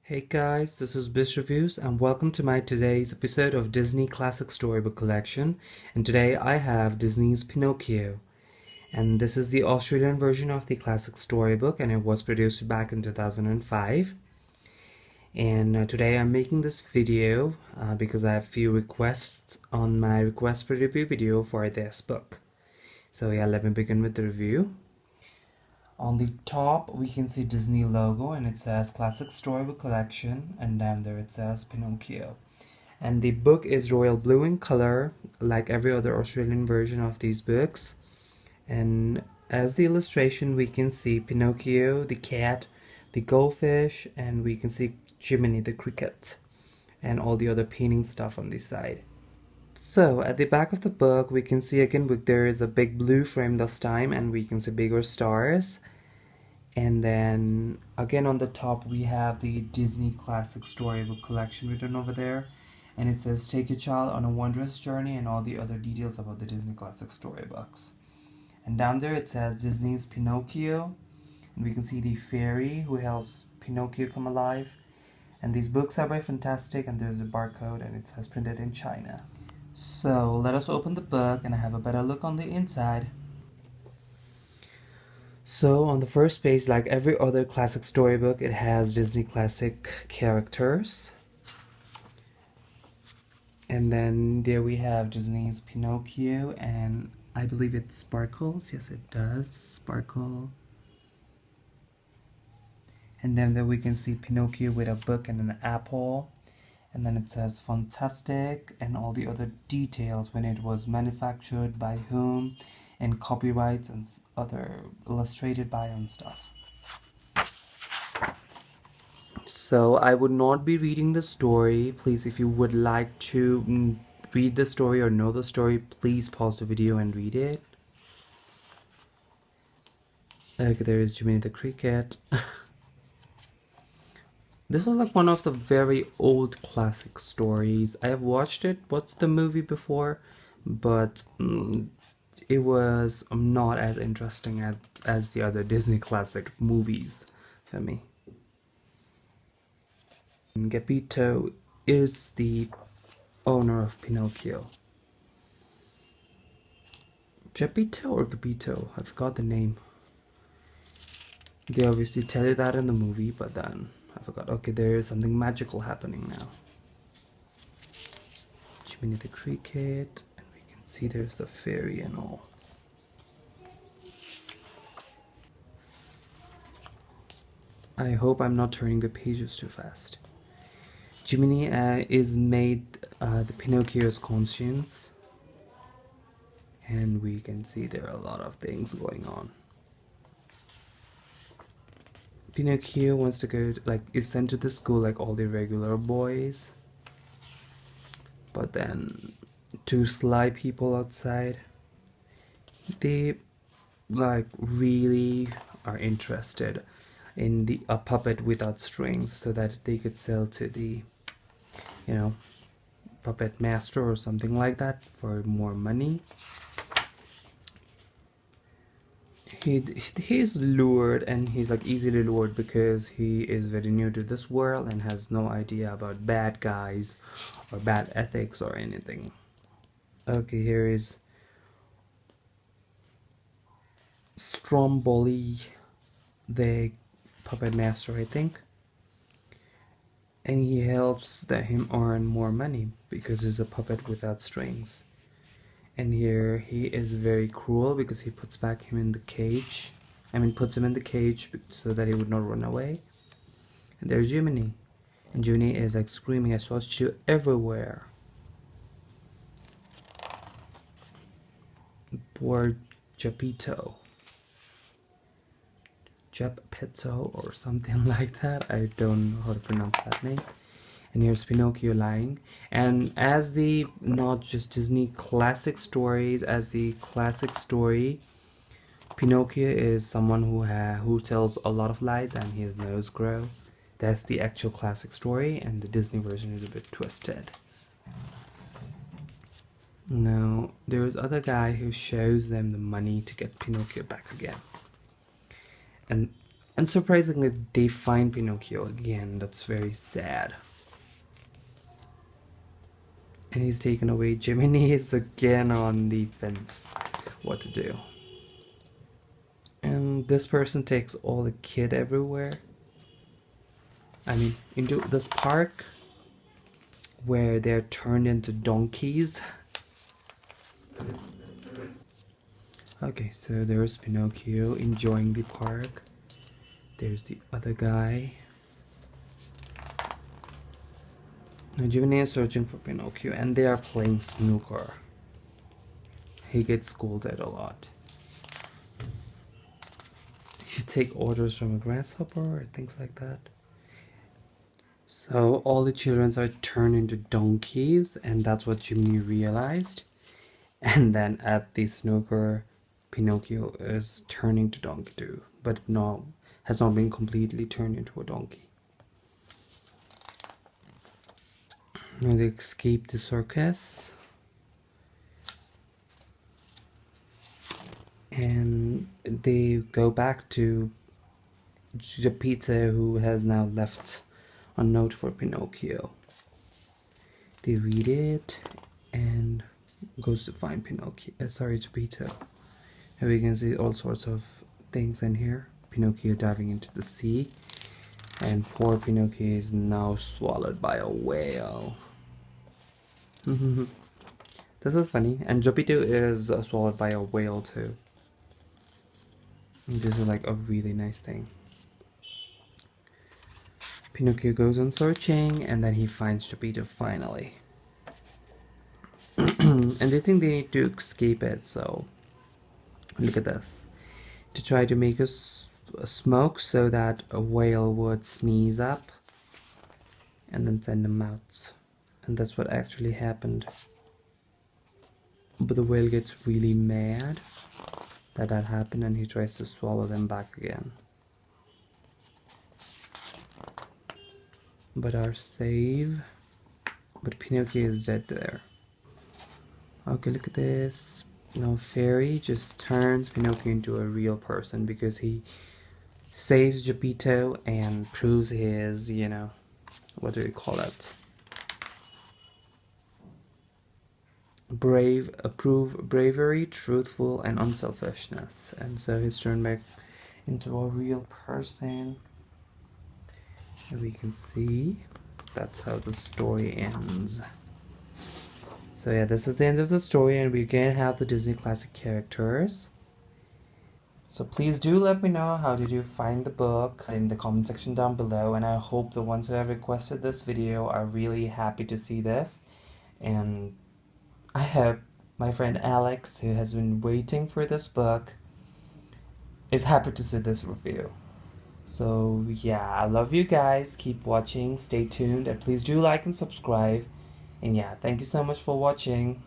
Hey guys, this is Biz Reviews and welcome to my today's episode of Disney Classic Storybook Collection. And today I have Disney's Pinocchio. And this is the Australian version of the classic storybook and it was produced back in 2005. And today I'm making this video because I have a few requests on my request for review video for this book. So yeah, let me begin with the review. On the top, we can see Disney logo and it says Classic Storybook Collection, and down there it says Pinocchio. And the book is royal blue in color, like every other Australian version of these books. And as the illustration, we can see Pinocchio, the cat, the goldfish, and we can see Jiminy the cricket, and all the other painting stuff on the side. So at the back of the book, we can see again there is a big blue frame this time, and we can see bigger stars. And then again on the top we have the Disney Classic Storybook Collection written over there, and it says take your child on a wondrous journey and all the other details about the Disney Classic Storybooks. And down there it says Disney's Pinocchio, and we can see the fairy who helps Pinocchio come alive. And these books are by Fantastic, and there's a barcode and it says printed in China. So let us open the book and have a better look on the inside. So on the first page, like every other classic storybook, it has Disney classic characters. And then there we have Disney's Pinocchio, and I believe it sparkles. Yes, it does sparkle. And then there we can see Pinocchio with a book and an apple. And then it says Fantastic and all the other details, when it was manufactured, by whom, and copyrights and other illustrated by and stuff. So I would not be reading the story. Please, if you would like to read the story or know the story, please pause the video and read it. Okay, there is Jiminy the cricket. This is like one of the very old classic stories. I have watched the movie before, but it was not as interesting as the other Disney classic movies for me. Geppetto is the owner of Pinocchio. Geppetto or Geppetto? I forgot the name. They obviously tell you that in the movie, but then I forgot. Okay, there is something magical happening now. Jiminy the cricket, and we can see there's the fairy and all. I hope I'm not turning the pages too fast. Jiminy is made the Pinocchio's conscience, and we can see there are a lot of things going on. Pinocchio wants to go is sent to the school like all the regular boys, but then two sly people outside, they really are interested in a puppet without strings, so that they could sell to the puppet master or something like that for more money. He's lured, and he's easily lured because he is very new to this world and has no idea about bad guys or bad ethics or anything. Okay, here is Stromboli, the puppet master, I think, and he helps him earn more money because he's a puppet without strings. And here he is very cruel because he puts him in the cage so that he would not run away. And there's Jiminy, and Jiminy is screaming, I searched you everywhere. Poor Geppetto or something like that. I don't know how to pronounce that name. And here's Pinocchio lying. And as the not just Disney classic stories, as the classic story, Pinocchio is someone who tells a lot of lies and his nose grows. That's the actual classic story, and the Disney version is a bit twisted. Now there's other guy who shows them the money to get Pinocchio back again. And And surprisingly, they find Pinocchio again. That's very sad. And he's taken away. Jiminy is again on the fence. What to do? And this person takes all the kid everywhere. I mean, into this park where they're turned into donkeys. Okay, so there's Pinocchio enjoying the park. There's the other guy. Now Jiminy is searching for Pinocchio and they are playing snooker. He gets scolded a lot. You take orders from a grasshopper or things like that. So all the children are turned into donkeys, and that's what Jiminy realized. And then at the snooker, Pinocchio is turning to donkey too, but no, has not been completely turned into a donkey. Now they escape the circus. And they go back to Geppetto, who has now left a note for Pinocchio. They read it and goes to find Pinocchio. Geppetto. And we can see all sorts of things in here. Pinocchio diving into the sea, and poor Pinocchio is now swallowed by a whale. This is funny. And Geppetto is swallowed by a whale too. This is like a really nice thing. Pinocchio goes on searching, and then he finds Geppetto finally. And they think they need to escape it, so look at this. To try to make a smoke so that a whale would sneeze up and then send them out. And that's what actually happened. But the whale gets really mad that happened, and he tries to swallow them back again. But our save. But Pinocchio is dead there. Okay, look at this. Now Fairy just turns Pinocchio into a real person because he saves Geppetto and proves his, you know, what do you call it? Bravery, truthful, and unselfishness. And so he's turned back into a real person. And we can see that's how the story ends. So yeah, this is the end of the story, and we again have the Disney classic characters. So please do let me know how did you find the book in the comment section down below, and I hope the ones who have requested this video are really happy to see this. And I hope my friend Alex, who has been waiting for this book, is happy to see this review. So yeah, I love you guys. Keep watching, stay tuned, and please do like and subscribe. And yeah, thank you so much for watching.